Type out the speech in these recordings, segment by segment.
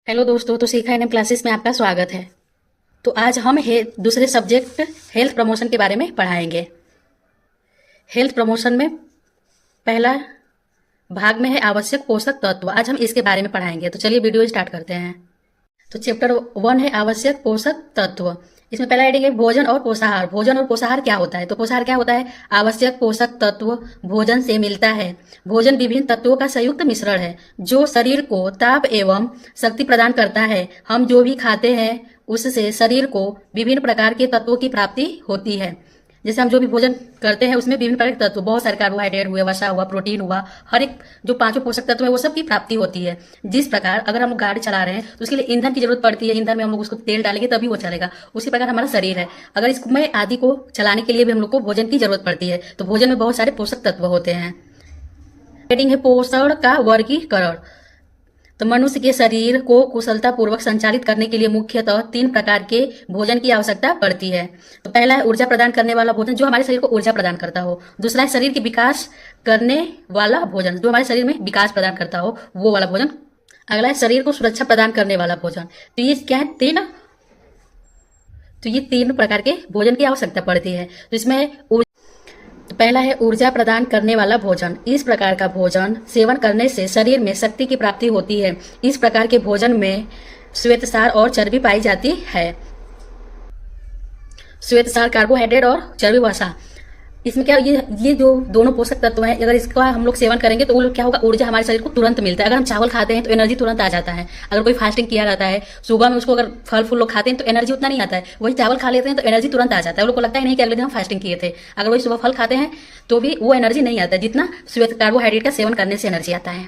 Hello दोस्तों, तो सीखा एनएम क्लासेस में आपका स्वागत है। तो आज हम दूसरे सब्जेक्ट हेल्थ प्रमोशन के बारे में पढ़ाएंगे। हेल्थ प्रमोशन में पहला भाग में है आवश्यक पोषक तत्व। आज हम इसके बारे में पढ़ाएंगे। तो चलिए वीडियो स्टार्ट करते हैं। तो चैप्टर 1 है आवश्यक पोषक तत्व। इसमें पहला हेडिंग है भोजन और पोषाहार। भोजन और पोषाहार क्या होता है? तो पोषाहार क्या होता है? आवश्यक पोषक तत्व भोजन से मिलता है। भोजन विभिन्न तत्वों का संयुक्त मिश्रण है जो शरीर को ताप एवं शक्ति प्रदान करता है। हम जो भी खाते हैं उससे शरीर को विभिन्न प्रकार के तत्वों की प्राप्ति होती है। जैसे हम जो भी भोजन करते हैं उसमें विभिन्न प्रकार के तत्व, बहुत सारे कार्बोहाइड्रेट हुए, वसा हुआ, प्रोटीन हुआ, हर एक जो पांचों पोषक तत्व है वो सब की प्राप्ति होती है। जिस प्रकार अगर हम लोग गाड़ी चला रहे हैं तो उसके लिए ईंधन की जरूरत पड़ती है। ईंधन में हम लोग उसको तेल डालेंगे तभी वो चलेगा। उसी प्रकार हमारा शरीर है, अगर इसमें आदि को चलाने के लिए भी हम लोग को भोजन की जरूरत पड़ती है। तो भोजन में बहुत सारे पोषक तत्व होते हैं। हेडिंग है पोषण का वर्गीकरण। तो मनुष्य के शरीर को कुशलतापूर्वक संचालित करने के लिए मुख्यतः 3 प्रकार के भोजन की आवश्यकता पड़ती है। तो पहला है ऊर्जा प्रदान करने वाला भोजन, जो हमारे शरीर को ऊर्जा प्रदान करता हो। दूसरा है शरीर के विकास करने वाला भोजन, जो हमारे शरीर में विकास प्रदान करता हो, वो वाला भोजन। अगला है शरीर को सुरक्षा प्रदान करने वाला भोजन। तो ये क्या है? तीन प्रकार के भोजन की आवश्यकता पड़ती है। तो इसमें तो पहला है ऊर्जा प्रदान करने वाला भोजन। इस प्रकार का भोजन सेवन करने से शरीर में शक्ति की प्राप्ति होती है। इस प्रकार के भोजन में श्वेतसार और चर्बी पाई जाती है। श्वेतसार कार्बोहाइड्रेट और चर्बी वसा। इसमें क्या ये जो दोनों पोषक तत्व हैं, अगर इसका हम लोग सेवन करेंगे तो वो लोग क्या होगा, ऊर्जा हमारे शरीर को तुरंत मिलता है। अगर हम चावल खाते हैं तो एनर्जी तुरंत आ जाता है। अगर कोई फास्टिंग किया रहता है सुबह में, उसको अगर फल फूल लोग खाते हैं तो एनर्जी उतना नहीं आता है। वही चावल खा लेते हैं तो एनर्जी तुरंत आ जाता है। वो लोग को लगता है नहीं कि अगले दिन हम फास्टिंग किए थे। अगर वही सुबह फल खाते हैं तो भी वो एनर्जी नहीं आता है जितना श्वेत कार्बोहाइड्रेट का सेवन करने से एनर्जी आता है।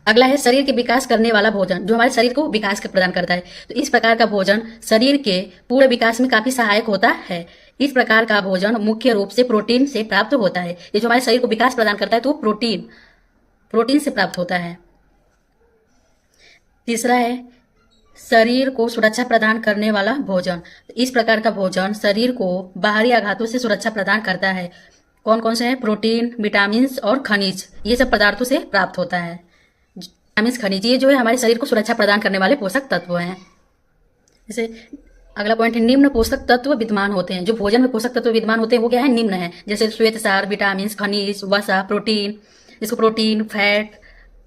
अगला है शरीर के विकास करने वाला भोजन, जो हमारे शरीर को विकास प्रदान करता है। तो इस प्रकार का भोजन शरीर के पूरे विकास में काफी सहायक होता है। इस प्रकार का भोजन मुख्य रूप से प्रोटीन से प्राप्त होता है। ये जो हमारे शरीर को विकास प्रदान करता है तो प्रोटीन से प्राप्त होता है। तीसरा है शरीर को सुरक्षा प्रदान करने वाला भोजन। इस प्रकार का भोजन शरीर को बाहरी आघातों से सुरक्षा प्रदान करता है। कौन कौन से हैं? प्रोटीन, विटामिन और खनिज, ये सब पदार्थों से प्राप्त होता है। विटामिन, खनिज, ये जो है हमारे शरीर को सुरक्षा प्रदान करने वाले पोषक तत्व हैं। जैसे अगला पॉइंट है निम्न पोषक तत्व विद्यमान होते हैं। जो भोजन में पोषक तत्व विद्यमान होते हैं वो क्या है? निम्न है। जैसे श्वेतसार, विटामिन, खनिज, वसा, प्रोटीन, इसको प्रोटीन, फैट,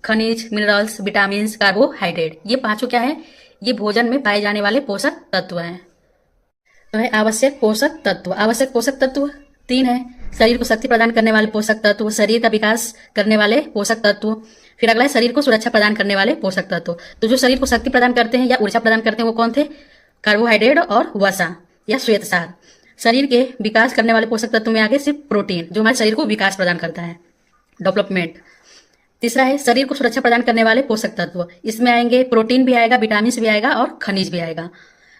खनिज, मिनरल्स, विटामिन, कार्बोहाइड्रेट, ये पांचों क्या है? ये भोजन में पाए जाने वाले पोषक तत्व हैं। तो है आवश्यक पोषक तत्व। आवश्यक पोषक तत्व 3 है। शरीर को शक्ति प्रदान करने वाले पोषक तत्व, शरीर का विकास करने वाले पोषक तत्व, फिर अगला है शरीर को सुरक्षा प्रदान करने वाले पोषक तत्व। तो जो शरीर को शक्ति प्रदान करते हैं या ऊर्जा प्रदान करते हैं वो कौन थे? कार्बोहाइड्रेट और वसा या श्वेतसार। शरीर के विकास करने वाले पोषक तत्व में आगे सिर्फ प्रोटीन, जो हमारे शरीर को विकास प्रदान करता है, डेवलपमेंट। तीसरा है शरीर को सुरक्षा प्रदान करने वाले पोषक तत्व। इसमें आएंगे प्रोटीन भी आएगा, विटामिन भी आएगा और खनिज भी आएगा।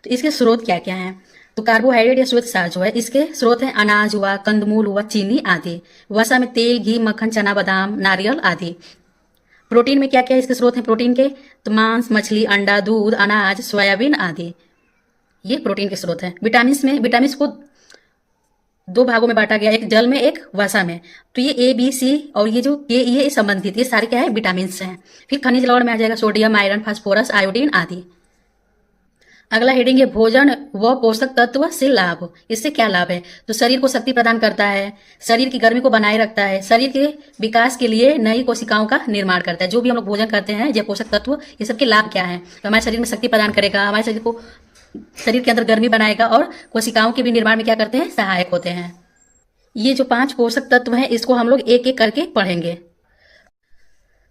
तो इसके स्रोत क्या क्या हैं? तो कार्बोहाइड्रेट या श्वेतसार जो है इसके स्रोत हैं अनाज हुआ, कंदमूल हुआ, चीनी आदि। वसा में तेल, घी, मक्खन, चना, बादाम, नारियल आदि। प्रोटीन में क्या क्या इसके स्रोत हैं प्रोटीन के? तो मांस, मछली, अंडा, दूध, अनाज, सोयाबीन आदि, ये प्रोटीन के स्रोत हैं। विटामिन को 2 भागों में बांटा गया, एक जल में, एक वसा में। तो ये ए, बी, सी और ये जो ये संबंधित, ये सारे क्या है? विटामिन हैं। फिर खनिज लवण में आ जाएगा सोडियम, आयरन, फास्फोरस, आयोडीन आदि। अगला हेडिंग है भोजन व पोषक तत्व से लाभ। इससे क्या लाभ है? तो शरीर को शक्ति प्रदान करता है, शरीर की गर्मी को बनाए रखता है, शरीर के विकास के लिए नई कोशिकाओं का निर्माण करता है। जो भी हम लोग भोजन करते हैं, ये पोषक तत्व, ये सब के लाभ क्या है? तो हमारे शरीर में शक्ति प्रदान करेगा, हमारे शरीर के अंदर गर्मी बनाएगा और कोशिकाओं के भी निर्माण में क्या करते हैं? सहायक होते हैं। ये जो 5 पोषक तत्व हैं इसको हम लोग एक एक करके पढ़ेंगे।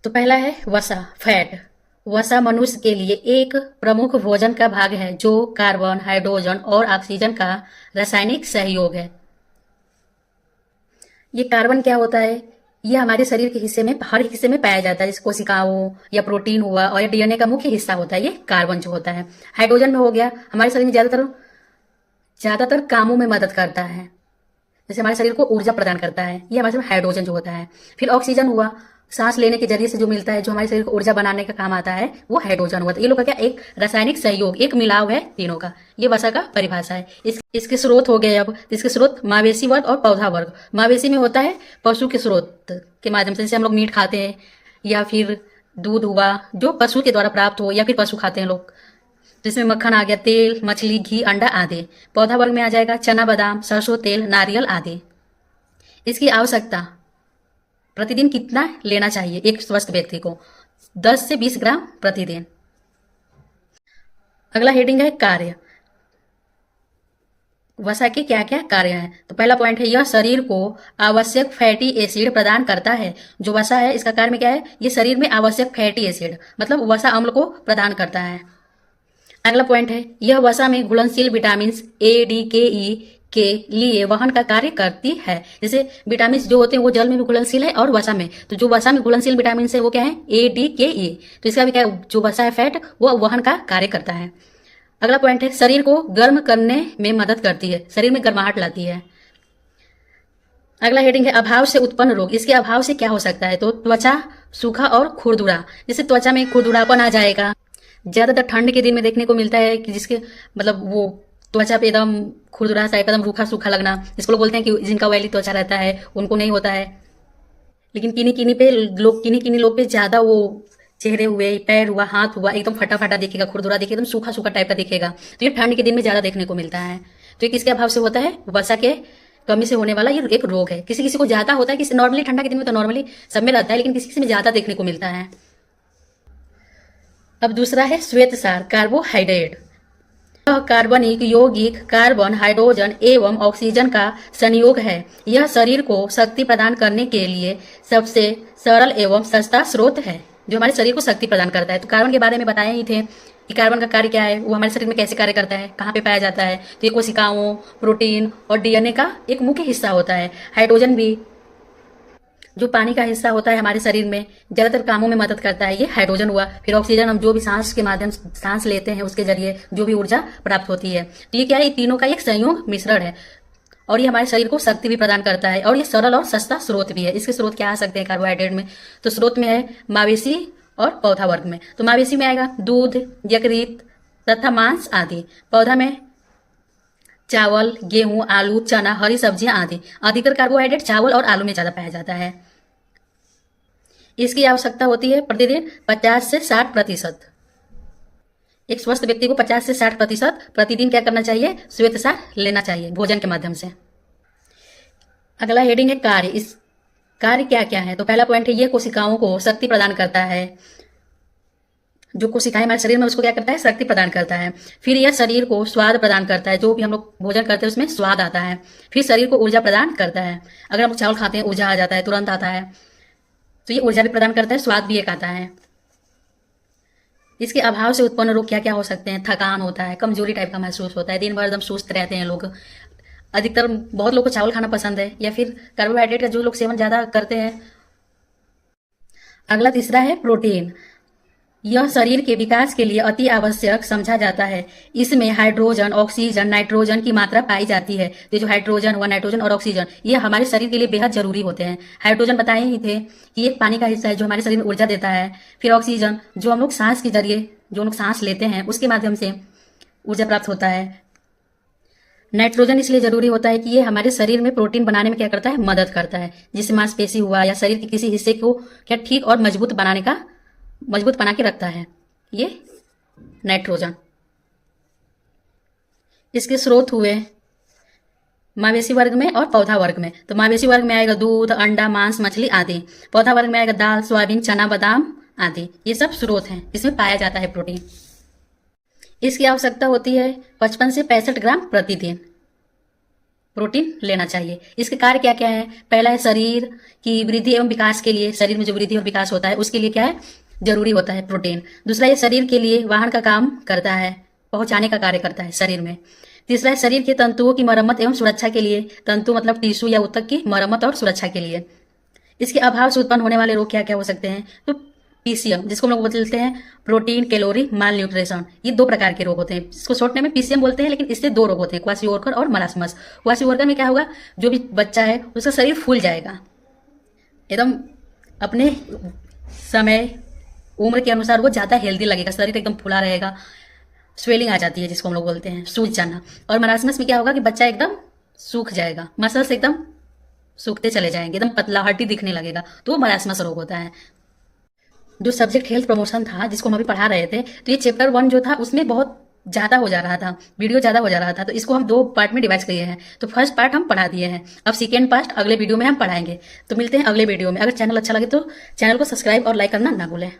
तो पहला है वसा, फैट। वसा मनुष्य के लिए एक प्रमुख भोजन का भाग है जो कार्बन, हाइड्रोजन और ऑक्सीजन का रासायनिक सहयोग है। ये कार्बन क्या होता है? ये हमारे शरीर के हिस्से में, हर हिस्से में पाया जाता है, जैसे कोशिकाओं या प्रोटीन हुआ और या डीएनए का मुख्य हिस्सा होता है ये कार्बन जो होता है। हाइड्रोजन में हो गया हमारे शरीर में ज्यादातर कामों में मदद करता है, जैसे हमारे शरीर को ऊर्जा प्रदान करता है, ये हमारे शरीर में हाइड्रोजन जो होता है। फिर ऑक्सीजन हुआ, सांस लेने के जरिए से जो मिलता है, जो हमारे शरीर को ऊर्जा बनाने का काम आता है, वो हाइड्रोजन हुआ। ये लोग का क्या? एक रासायनिक सहयोग, एक मिलाव है तीनों का। ये वसा का परिभाषा है। इसके स्रोत हो गए। अब इसके स्रोत मावेशी वर्ग और पौधा वर्ग। मावेशी में होता है पशु के स्रोत के माध्यम से, जैसे हम लोग मीट खाते हैं या फिर दूध हुआ जो पशु के द्वारा प्राप्त हो या फिर पशु खाते हैं लोग, जिसमें मक्खन आ गया, तेल, मछली, घी, अंडा आदि। पौधा वर्ग में आ जाएगा चना, बादाम, सरसों तेल, नारियल आदि। इसकी आवश्यकता प्रतिदिन कितना लेना चाहिए एक स्वस्थ व्यक्ति को? 10 से 20 ग्राम प्रतिदिन। अगला हेडिंग है कार्य। वसा के क्या क्या कार्य हैं? तो पहला पॉइंट है, यह शरीर को आवश्यक फैटी एसिड प्रदान करता है। जो वसा है इसका कार्य में क्या है? ये शरीर में आवश्यक फैटी एसिड मतलब वसा अम्ल को प्रदान करता है। अगला पॉइंट है, यह वसा में घुलनशील विटामिन ए, डी, के, ई के लिए वहन का कार्य करती है। जैसे विटामिन जो होते हैं वो जल में भी घुलनशील है और वसा में, तो जो वसा में घुलनशील विटामिन है वो क्या है? ए, डी, के, ई। तो इसका भी क्या है? जो वसा है फैट वो वहन का कार्य करता है। अगला पॉइंट है, शरीर को गर्म करने में मदद करती है, शरीर में गर्माहट लाती है। अगला हेडिंग है, अभाव से उत्पन्न रोग। इसके अभाव से क्या हो सकता है? तो त्वचा सूखा और खुरदुरा। जैसे त्वचा में खुरदुरापन आ जाएगा, ज्यादातर ठंड के दिन में देखने को मिलता है कि जिसके मतलब वो त्वचा पे एकदम खुरदुरा सा एकदम रूखा सूखा लगना, जिसको लोग बोलते हैं कि जिनका ऑयली त्वचा रहता है उनको नहीं होता है। लेकिन किन्हीं किन्हीं लोग पे ज्यादा वो चेहरे हुए, पैर हुआ, हाथ हुआ एकदम फटा फटा दिखेगा, खुरदुरा दिखेगा, एकदम सूखा सूखा टाइप का दिखेगा। तो ये ठंड के दिन में ज्यादा देखने को मिलता है। तो ये किसके अभाव से होता है? वसा के कमी से होने वाला ये एक रोग है। किसी किसी को ज्यादा होता है, किसी नॉर्मली ठंडा के दिन में तो नॉर्मली सब में रहता है, लेकिन किसी किसी में ज्यादा देखने को मिलता है। अब दूसरा है श्वेतसार, कार्बोहाइड्रेट। यह कार्बनिक यौगिक कार्बन, हाइड्रोजन एवं ऑक्सीजन का संयोग है। यह शरीर को शक्ति प्रदान करने के लिए सबसे सरल एवं सस्ता स्रोत है, जो हमारे शरीर को शक्ति प्रदान करता है। तो कार्बन के बारे में बताए ही थे कि कार्बन का कार्य क्या है, वो हमारे शरीर में कैसे कार्य करता है, कहाँ पे पाया जाता है। तो ये कोशिकाओं, प्रोटीन और डीएनए का एक मुख्य हिस्सा होता है। हाइड्रोजन भी जो पानी का हिस्सा होता है हमारे शरीर में, ज्यादातर कामों में मदद करता है, ये हाइड्रोजन हुआ। फिर ऑक्सीजन हम जो भी सांस के माध्यम सांस लेते हैं उसके जरिए जो भी ऊर्जा प्राप्त होती है। तो ये क्या है? ये तीनों का एक संयोग मिश्रण है और ये हमारे शरीर को शक्ति भी प्रदान करता है और ये सरल और सस्ता स्रोत भी है। इसके स्रोत क्या आ सकते हैं कार्बोहाइड्रेट में? तो स्रोत में है मवेशी और पौधा वर्ग में। तो मवेशी में आएगा दूध, यकृत तथा मांस आदि। पौधा में चावल, गेहूं, आलू, चना, हरी सब्जियां आदि। अधिकतर कार्बोहाइड्रेट चावल और आलू में ज्यादा पाया जाता है। इसकी आवश्यकता होती है प्रतिदिन 50 से 60%। एक स्वस्थ व्यक्ति को 50 से 60% प्रतिदिन क्या करना चाहिए? श्वेतसार लेना चाहिए भोजन के माध्यम से। अगला हेडिंग है कार्य। इस कार्य क्या क्या है? तो पहला पॉइंट है, यह कोशिकाओं को शक्ति प्रदान करता है। जो कोशिकाएं हमारे शरीर में उसको क्या करता है? शक्ति प्रदान करता है। फिर यह शरीर को स्वाद प्रदान करता है, जो भी हम लोग भोजन करते हैं उसमें स्वाद आता है। फिर शरीर को ऊर्जा प्रदान करता है, अगर हम लोग चावल खाते हैं ऊर्जा आ जाता है, तुरंत आता है। तो ये ऊर्जा भी प्रदान करता है, स्वाद भी एक आता है। इसके अभाव से उत्पन्न रोग क्या क्या हो सकते हैं? थकान होता है, कमजोरी टाइप का महसूस होता है, दिन भर एकदम सुस्त रहते हैं लोग। अधिकतर बहुत लोग को चावल खाना पसंद है या फिर कार्बोहाइड्रेट का जो लोग सेवन ज्यादा करते हैं। अगला तीसरा है प्रोटीन। यह शरीर के विकास के लिए अति आवश्यक समझा जाता है। इसमें हाइड्रोजन, ऑक्सीजन, नाइट्रोजन की मात्रा पाई जाती है। ये जो हाइड्रोजन हुआ, नाइट्रोजन और ऑक्सीजन, ये हमारे शरीर के लिए बेहद जरूरी होते हैं। हाइड्रोजन बताए ही थे कि एक पानी का हिस्सा है जो हमारे शरीर में ऊर्जा देता है। फिर ऑक्सीजन जो हम लोग सांस के जरिए जो हम लोग सांस लेते हैं उसके माध्यम से ऊर्जा प्राप्त होता है। नाइट्रोजन इसलिए जरूरी होता है कि ये हमारे शरीर में प्रोटीन बनाने में क्या करता है? मदद करता है। जिससे मांसपेशी हुआ या शरीर के किसी हिस्से को क्या ठीक और मजबूत बना के रखता है ये नाइट्रोजन। इसके स्रोत हुए मवेशी वर्ग में और पौधा वर्ग में। तो मवेशी वर्ग में आएगा दूध, अंडा, मांस, मछली आदि। पौधा वर्ग में आएगा दाल, सोयाबीन, चना, बादाम आदि। ये सब स्रोत हैं जिसमें पाया जाता है प्रोटीन। इसकी आवश्यकता होती है 55 से 65 ग्राम प्रतिदिन प्रोटीन लेना चाहिए। इसके कार्य क्या क्या है? पहला है शरीर की वृद्धि एवं विकास के लिए, शरीर में जो वृद्धि और विकास होता है उसके लिए क्या है? जरूरी होता है प्रोटीन। दूसरा, ये शरीर के लिए वाहन का काम करता है, पहुंचाने का कार्य करता है शरीर में। तीसरा है शरीर के तंतुओं की मरम्मत एवं सुरक्षा के लिए, तंतु मतलब टिश्यू या ऊतक की मरम्मत और सुरक्षा के लिए। इसके अभाव से उत्पन्न होने वाले रोग क्या क्या हो सकते हैं? तो पीसीएम, जिसको हम लोग बोलते हैं प्रोटीन कैलोरी माल न्यूट्रिशन, ये 2 प्रकार के रोग होते हैं। इसको शॉर्ट नेम में पीसीएम बोलते हैं, लेकिन इससे 2 रोग होते हैं, क्वाशियोरकर और मरासमस। क्वाशियोरकर में क्या होगा? जो भी बच्चा है उसका शरीर फूल जाएगा, एकदम अपने समय उम्र के अनुसार वो ज्यादा हेल्दी लगेगा, शरीर एकदम फुला रहेगा, स्वेलिंग आ जाती है जिसको हम लोग बोलते हैं सूज जाना। और मरासमस में क्या होगा कि बच्चा एकदम सूख जाएगा, मसल्स एकदम सूखते चले जाएंगे, एकदम पतला हड्डी दिखने लगेगा, तो वो मरासमस रोग होता है। जो सब्जेक्ट हेल्थ प्रमोशन था जिसको हम अभी पढ़ा रहे थे, तो ये चैप्टर 1 जो था उसमें बहुत ज़्यादा हो जा रहा था, वीडियो ज़्यादा हो जा रहा था, तो इसको हम 2 पार्ट में डिवाइड किए हैं। तो फर्स्ट पार्ट हम पढ़ा दिए हैं, अब सेकेंड पार्ट अगले वीडियो में हम पढ़ाएंगे। तो मिलते हैं अगले वीडियो में। अगर चैनल अच्छा लगे तो चैनल को सब्सक्राइब और लाइक करना ना भूलें।